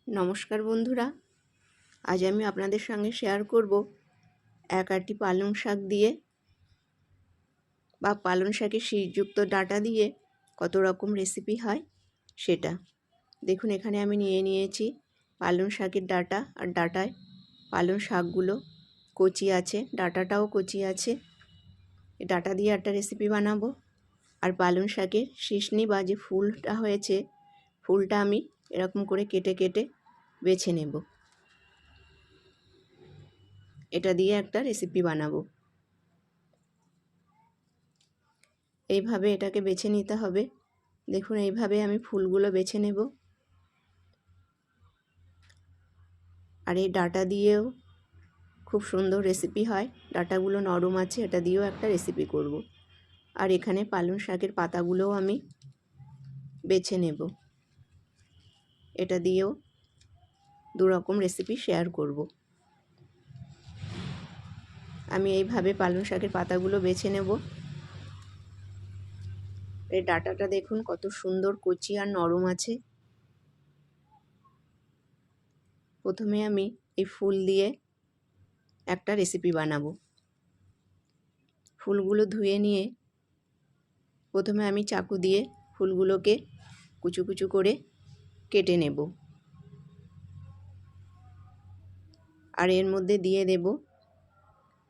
নমস্কার বন্ধুরা, আজ আমি আপনাদের সঙ্গে শেয়ার করব এক আঁটি পালং শাক দিয়ে বা পালং শাকের শীষযুক্ত ডাঁটা দিয়ে কত রকম রেসিপি হয় সেটা। দেখুন, এখানে আমি নিয়ে নিয়েছি পালং শাকের ডাঁটা, আর ডাঁটায় পালং শাকগুলো কচি আছে, ডাঁটাটাও কচি আছে। ডাঁটা দিয়ে একটা রেসিপি বানাবো। আর পালং শাকের শিশনি বা যে ফুলটা হয়েছে, ফুলটা আমি এরকম করে কেটে কেটে বেছে নেব। এটা দিয়ে একটা রেসিপি বানাবো। এইভাবে এটাকে বেছে নিতে হবে। দেখুন, এইভাবে আমি ফুলগুলো বেছে নেব। আর এই ডাঁটা দিয়েও খুব সুন্দর রেসিপি হয়। ডাঁটাগুলো নরম আছে, এটা দিয়েও একটা রেসিপি করব। আর এখানে পালং শাকের পাতাগুলোও আমি বেছে নেব। এটা দিয়েও দু রকম রেসিপি শেয়ার করব। আমি এইভাবে পালং শাকের পাতাগুলো বেছে নেব। এই ডাঁটাটা দেখুন কত সুন্দর কচি আর নরম আছে। প্রথমে আমি এই ফুল দিয়ে একটা রেসিপি বানাবো। ফুলগুলো ধুয়ে নিয়ে প্রথমে আমি চাকু দিয়ে ফুলগুলোকে কুচু কুচু করে কেটে নেব। আর এর মধ্যে দিয়ে দেব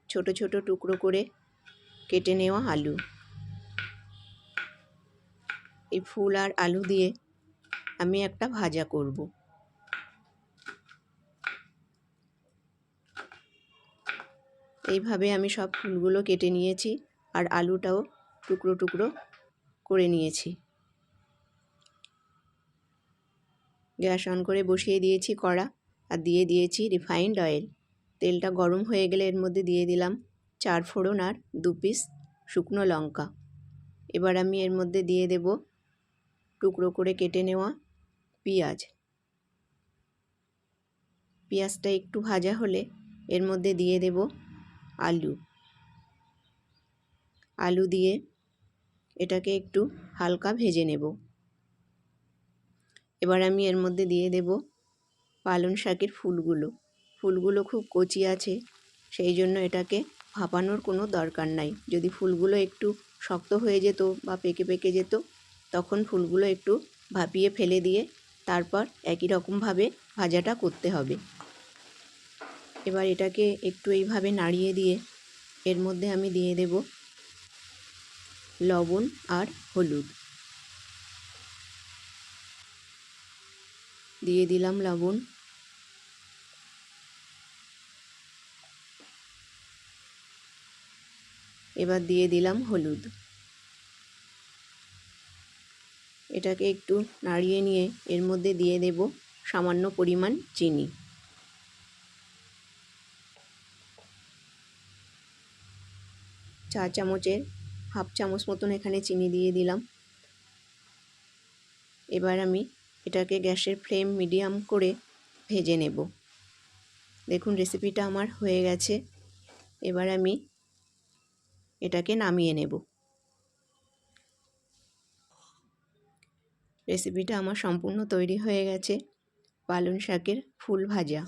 ছোট ছোট টুকরো করে কেটে নেওয়া আলু। এই ফুল আর আলু দিয়ে আমি একটা ভাজা করব। এইভাবে আমি সব ফুলগুলো কেটে নিয়েছি, আর আলুটাও টুকরো টুকরো করে নিয়েছি। গ্যাস অন করে বসিয়ে দিয়েছি কড়া, আর দিয়ে দিয়েছি রিফাইন্ড অয়েল। তেলটা গরম হয়ে গেলে এর মধ্যে দিয়ে দিলাম 4 ফোড়ন আর 2 পিস শুকনো লঙ্কা। এবার আমি এর মধ্যে দিয়ে দেব টুকরো করে কেটে নেওয়া পেঁয়াজ। পেঁয়াজটা একটু ভাজা হলে এর মধ্যে দিয়ে দেব আলু। আলু দিয়ে এটাকে একটু হালকা ভেজে নেব। এবার আমি এর মধ্যে দিয়ে দেব পালং শাকের ফুলগুলো। ফুলগুলো খুব কচি আছে, সেই জন্য এটাকে ভাপানোর কোনো দরকার নাই। যদি ফুলগুলো একটু শক্ত হয়ে যেত বা পেকে পেকে যেত, তখন ফুলগুলো একটু ভাপিয়ে ফেলে দিয়ে তারপর একই রকমভাবে ভাজাটা করতে হবে। এবার এটাকে একটু এইভাবে নাড়িয়ে দিয়ে এর মধ্যে আমি দিয়ে দেব লবণ আর হলুদ। দিয়ে দিলাম লবণ। এবার দিয়ে দিলাম হলুদ। এটাকে একটু নাড়িয়ে নিয়ে এর মধ্যে দিয়ে দেব সামান্য পরিমাণ চিনি। চা চামচের হাফ চামচ মতন এখানে চিনি দিয়ে দিলাম। এবার আমি এটাকে গ্যাসের ফ্লেম মিডিয়াম করে ভেজে নেব। দেখুন, রেসিপিটা আমার হয়ে গেছে। এবার আমি এটাকে নামিয়ে নেব। রেসিপিটা আমার সম্পূর্ণ তৈরি হয়ে গেছে। পালং শাকের ফুল ভাজা।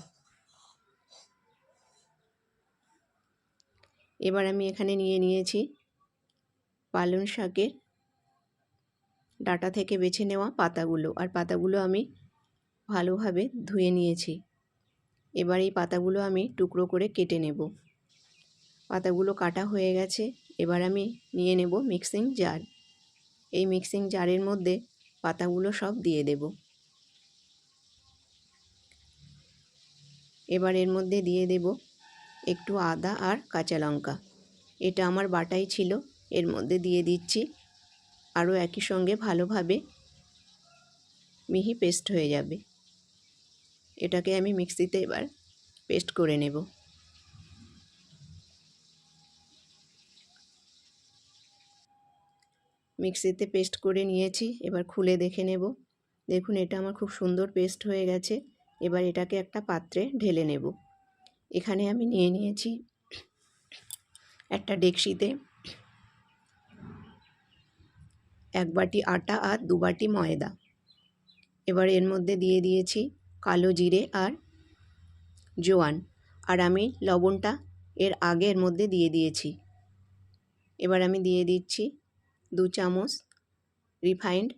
এবার আমি এখানে নিয়ে নিয়েছি পালং শাকের ডাঁটা থেকে বেছে নেওয়া পাতাগুলো, আর পাতাগুলো আমি ভালোভাবে ধুয়ে নিয়েছি। এবার এই পাতাগুলো আমি টুকরো করে কেটে নেব। পাতাগুলো কাটা হয়ে গেছে। এবার আমি নিয়ে নেব মিক্সিং জার। এই মিক্সিং জারের মধ্যে পাতাগুলো সব দিয়ে দেব। এবার এর মধ্যে দিয়ে দেব একটু আদা আর কাঁচা লঙ্কা। এটা আমার বাটাই ছিল, এর মধ্যে দিয়ে দিচ্ছি। আরও একই সঙ্গে ভালোভাবে মিহি পেস্ট হয়ে যাবে। এটাকে আমি মিক্সিতে এবার পেস্ট করে নেব। মিক্সিতে পেস্ট করে নিয়েছি। এবার খুলে দেখে নেব। দেখুন, এটা আমার খুব সুন্দর পেস্ট হয়ে গেছে। এবার এটাকে একটা পাত্রে ঢেলে নেব। এখানে আমি নিয়ে নিয়েছি একটা ডেকচিতে 1 বাটি আটা আর 2 বাটি ময়দা। এবার এর মধ্যে দিয়ে দিয়েছি কালো জিরে আর জোয়ান, আর আমি লবণটা এর আগের মধ্যে দিয়ে দিয়েছি। এবার আমি দিয়ে দিচ্ছি 2 চামচ রিফাইন্ড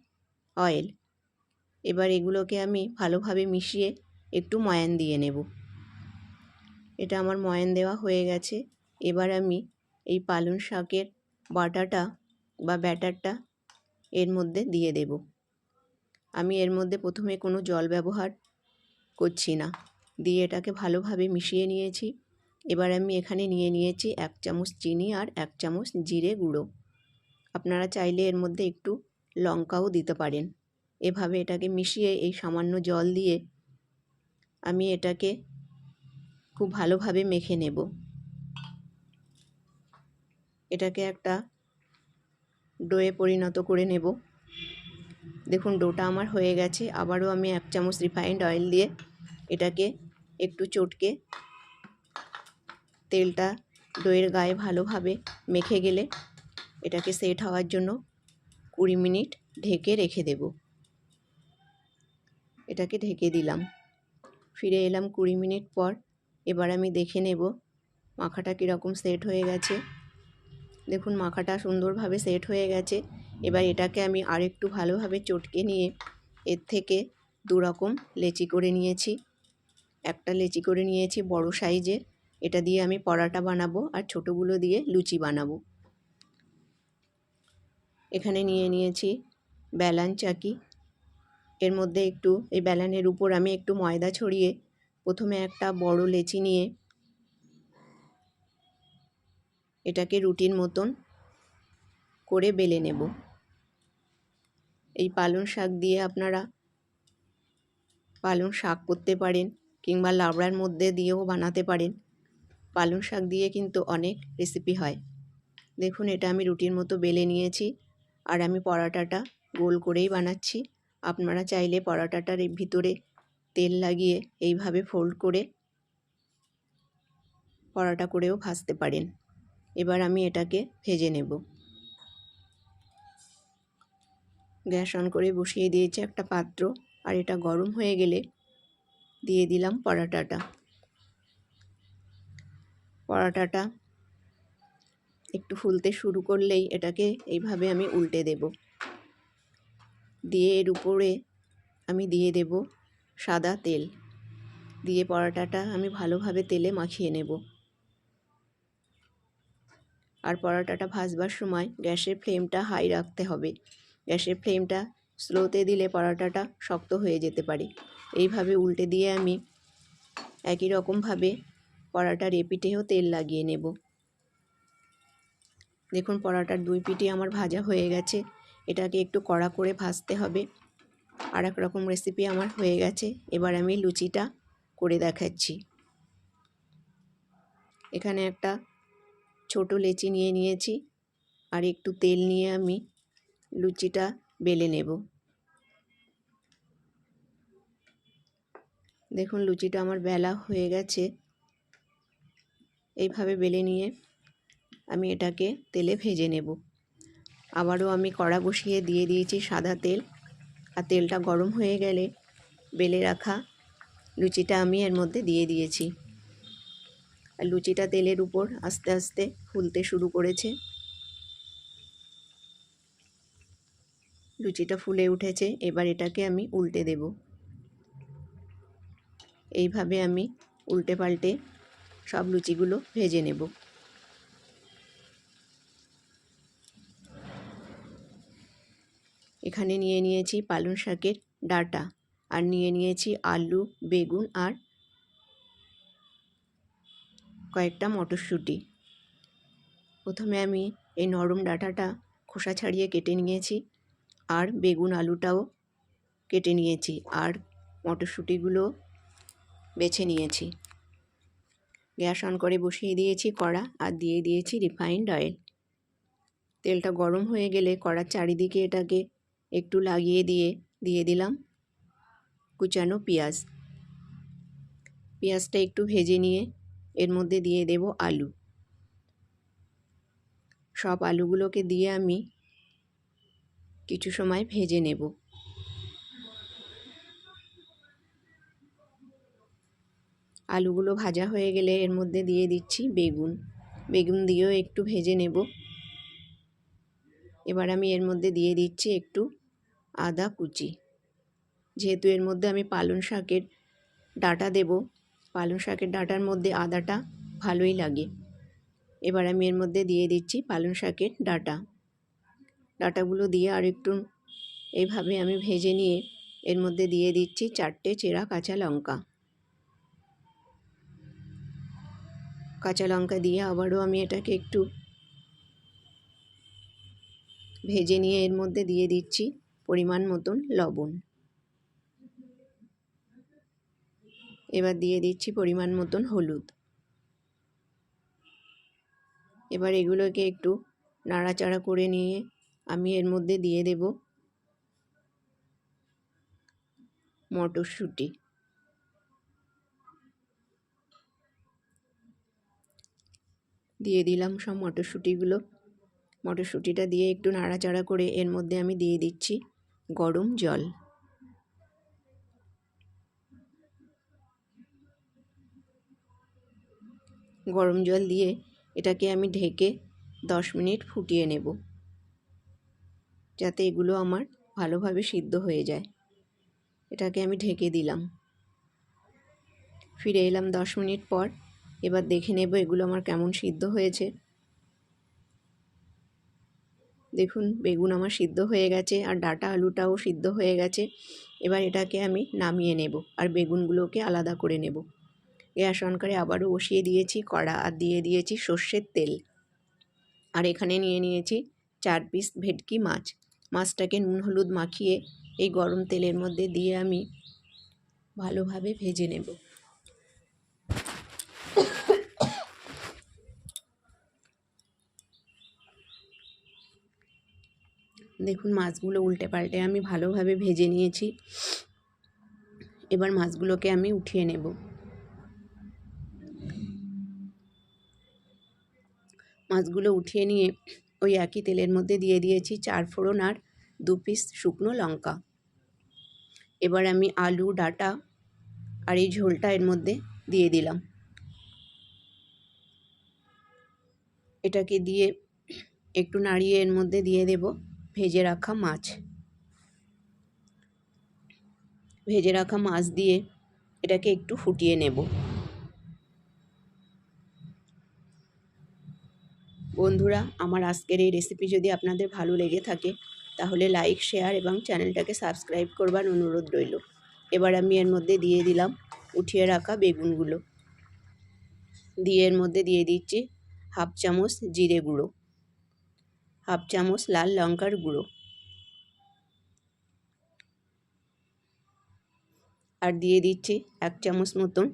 অয়েল। এবার এগুলোকে আমি ভালোভাবে মিশিয়ে একটু ময়ান দিয়ে নেব। এটা আমার ময়ান দেওয়া হয়ে গেছে। এবার আমি এই পালং শাকের বাটাটা বা ব্যাটারটা এর মধ্যে দিয়ে দেব। আমি এর মধ্যে প্রথমে কোনো জল ব্যবহার করছি না, দিয়ে এটাকে ভালোভাবে মিশিয়ে নিয়েছি। এবার আমি এখানে নিয়ে নিয়েছি 1 চামচ চিনি আর 1 চামচ জিরে গুঁড়ো। আপনারা চাইলে এর মধ্যে একটু লঙ্কাও দিতে পারেন। এভাবে এটাকে মিশিয়ে এই সামান্য জল দিয়ে আমি এটাকে খুব ভালোভাবে মেখে নেব। এটাকে একটা ডোয়ে পরিণত করে নেব। দেখুন ডোটা আমার হয়ে গেছে। আবারও আমি 1 চামচ রিফাইন্ড অয়েল দিয়ে এটাকে একটু চটকে তেলটা ডোয়ের গায়ে ভালোভাবে মেখে গেলে এটাকে সেট হওয়ার জন্য 20 মিনিট ঢেকে রেখে দেব। এটাকে ঢেকে দিলাম। ফিরে এলাম 20 মিনিট পর। এবার আমি দেখে নেব মাখাটা কীরকম সেট হয়ে গেছে। দেখুন মাখাটা সুন্দরভাবে সেট হয়ে গেছে। এবার এটাকে আমি আরেকটু ভালোভাবে চটকে নিয়ে এর থেকে 2 রকম লেচি করে নিয়েছি। একটা লেচি করে নিয়েছি বড় সাইজের, এটা দিয়ে আমি পরাটা বানাবো, আর ছোটোগুলো দিয়ে লুচি বানাবো। এখানে নিয়ে নিয়েছি বেলান চাকি। এর মধ্যে একটু এই বেলানের উপর আমি একটু ময়দা ছড়িয়ে প্রথমে একটা বড় লেচি নিয়ে এটাকে রুটির মতন করে বেলে নেব। এই পালং শাক দিয়ে আপনারা পালং শাক করতে পারেন, কিংবা লাবড়ার মধ্যে দিয়েও বানাতে পারেন। পালং শাক দিয়ে কিন্তু অনেক রেসিপি হয়। দেখুন এটা আমি রুটির মতো বেলে নিয়েছি, আর আমি পরাটাটা গোল করেই বানাচ্ছি। আপনারা চাইলে পরাটাটার ভিতরে তেল লাগিয়ে এইভাবে ফোল্ড করে পরাটা করেও ভাজতে পারেন। এবার আমি এটাকে ভেজে নেব। গ্যাস অন করে বসিয়ে দিয়েছি একটা পাত্র, আর এটা গরম হয়ে গেলে দিয়ে দিলাম পরাটাটা। পরাটাটা একটু ফুলতে শুরু করলেই এটাকে এইভাবে আমি উল্টে দেব। দিয়ে এর উপরে আমি দিয়ে দেব সাদা তেল। দিয়ে পরাটাটা আমি ভালোভাবে তেলে মাখিয়ে নেব। আর পরাটাটা ভাজবার সময় গ্যাসের ফ্লেমটা হাই রাখতে হবে। গ্যাসের ফ্লেমটা স্লোতে দিলে পরাটাটা শক্ত হয়ে যেতে পারে। এইভাবে উল্টে দিয়ে আমি একই রকমভাবে পরাটার এপিঠেও তেল লাগিয়ে নেব। দেখুন পরাটার 2 পিঠই আমার ভাজা হয়ে গেছে। এটাকে একটু কড়া করে ভাজতে হবে। আর এক রকম রেসিপি আমার হয়ে গেছে। এবার আমি লুচিটা করে দেখাচ্ছি। এখানে একটা ছোট লেচি নিয়ে নিয়েছি, আর একটু তেল নিয়ে আমি লুচিটা বেলে নেব। দেখুন লুচিটা আমার বেলা হয়ে গেছে। এইভাবে বেলে নিয়ে আমি এটাকে তেলে ভেজে নেব। আবারও আমি কড়া বসিয়ে দিয়ে দিয়েছি সাদা তেল, আর তেলটা গরম হয়ে গেলে বেলে রাখা লুচিটা আমি এর মধ্যে দিয়ে দিয়েছি। আর লুচিটা তেলের উপর আস্তে আস্তে ফুলতে শুরু করেছে। লুচিটা ফুলে উঠেছে। এবার এটাকে আমি উল্টে দেব। এইভাবে আমি উল্টে পাল্টে সব লুচিগুলো ভেজে নেব। এখানে নিয়ে নিয়েছি পালং শাকের ডাঁটা, আর নিয়ে নিয়েছি আলু, বেগুন আর কয়েকটা মটরশুঁটি। প্রথমে আমি এই নরম ডাঁটাটা খোসা ছাড়িয়ে কেটে নিয়েছি, আর বেগুন আলুটাও কেটে নিয়েছি, আর মটরশুঁটিগুলো বেছে নিয়েছি। গ্যাস অন করে বসিয়ে দিয়েছি কড়া, আর দিয়ে দিয়েছি রিফাইন্ড অয়েল। তেলটা গরম হয়ে গেলে কড়ার চারিদিকে এটাকে একটু লাগিয়ে দিয়ে দিলাম কুচানো পেঁয়াজ। পেঁয়াজটা একটু ভেজে নিয়ে এর মধ্যে দিয়ে দেব আলু। সব আলুগুলোকে দিয়ে আমি কিছু সময় ভেজে নেব। আলুগুলো ভাজা হয়ে গেলে এর মধ্যে দিয়ে দিচ্ছি বেগুন। বেগুন দিয়েও একটু ভেজে নেব। এবার আমি এর মধ্যে দিয়ে দিচ্ছি একটু আদা কুচি। যেহেতু এর মধ্যে আমি পালং শাকের ডাঁটা দেব, পালং শাকের ডাঁটার মধ্যে আদাটা ভালোই লাগে। এবার আমি এর মধ্যে দিয়ে দিচ্ছি পালং শাকের ডাঁটাগুলো দিয়ে আর একটু এইভাবে আমি ভেজে নিয়ে এর মধ্যে দিয়ে দিচ্ছি 4টে চেরা কাঁচা লঙ্কা। কাঁচা লঙ্কা দিয়ে আবারও আমি এটাকে একটু ভেজে নিয়ে এর মধ্যে দিয়ে দিচ্ছি পরিমাণ মতন লবণ। এবার দিয়ে দিচ্ছি পরিমাণ মতন হলুদ। এবার এগুলোকে একটু নাড়াচাড়া করে নিয়ে আমি এর মধ্যে দিয়ে দেব মটরশুঁটি। দিয়ে দিলাম সব মটরশুঁটিগুলো। মটরশুঁটিটা দিয়ে একটু নাড়াচাড়া করে এর মধ্যে আমি দিয়ে দিচ্ছি গরম জল। গরম জল দিয়ে এটাকে আমি ঢেকে 10 মিনিট ফুটিয়ে নেব, যাতে এগুলো আমার ভালোভাবে সিদ্ধ হয়ে যায়। এটাকে আমি ঢেকে দিলাম। ফিরে এলাম 10 মিনিট পর। এবার দেখে নেব এগুলো আমার কেমন সিদ্ধ হয়েছে। দেখুন বেগুন আমার সিদ্ধ হয়ে গেছে আর ডাঁটা আলুটাও সিদ্ধ হয়ে গেছে। এবার এটাকে আমি নামিয়ে নেব আর বেগুনগুলোকে আলাদা করে নেব। গ্যাস অন করে আবারও বসিয়ে দিয়েছি কড়া আর দিয়ে দিয়েছি সর্ষের তেল। আর এখানে নিয়ে নিয়েছি 4 পিস ভেটকি মাছ। মাছটাকে নুন হলুদ মাখিয়ে এই গরম তেলের মধ্যে দিয়ে আমি ভালোভাবে ভেজে নেব। দেখুন মাছগুলো উল্টে পাল্টে আমি ভালোভাবে ভেজে নিয়েছি। এবার মাছগুলোকে আমি উঠিয়ে নেব। মাছগুলো উঠিয়ে নিয়ে ওই একই তেলের মধ্যে দিয়ে দিয়েছি 4 ফোড়ন আর 2 পিস শুকনো লঙ্কা। এবার আমি আলু ডাঁটা আর এই ঝোলটা এর মধ্যে দিয়ে দিলাম। এটাকে দিয়ে একটু নাড়িয়ে এর মধ্যে দিয়ে দেব ভেজে রাখা মাছ। ভেজে রাখা মাছ দিয়ে এটাকে একটু ফুটিয়ে নেব। বন্ধুরা, আমার আজকের এই রেসিপি যদি আপনাদের ভালো লেগে থাকে তাহলে লাইক, শেয়ার এবং চ্যানেলটাকে সাবস্ক্রাইব করবার অনুরোধ রইল। এবার আমি এর মধ্যে দিয়ে দিলাম উঠিয়ে রাখা বেগুনগুলো। দিয়ে এর মধ্যে দিয়ে দিচ্ছি 1/2 চামচ জিরে গুঁড়ো, 1/2 চামচ লাল লঙ্কার গুঁড়ো আর দিয়ে দিচ্ছি 1 চামচ মতন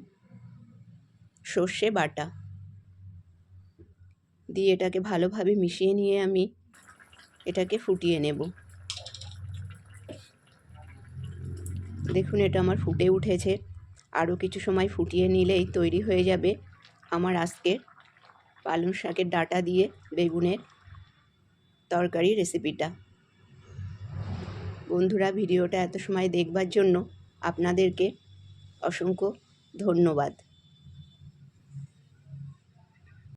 সর্ষে বাটা। দিয়ে এটাকে ভালোভাবে মিশিয়ে নিয়ে আমি এটাকে ফুটিয়ে নেব। দেখুন এটা আমার ফুটে উঠেছে। আরও কিছু সময় ফুটিয়ে নিলেই তৈরি হয়ে যাবে আমার আজকের পালং শাকের ডাঁটা দিয়ে বেগুনের তরকারি রেসিপিটা। বন্ধুরা, ভিডিওটা এত সময় দেখবার জন্য আপনাদেরকে অসংখ্য ধন্যবাদ।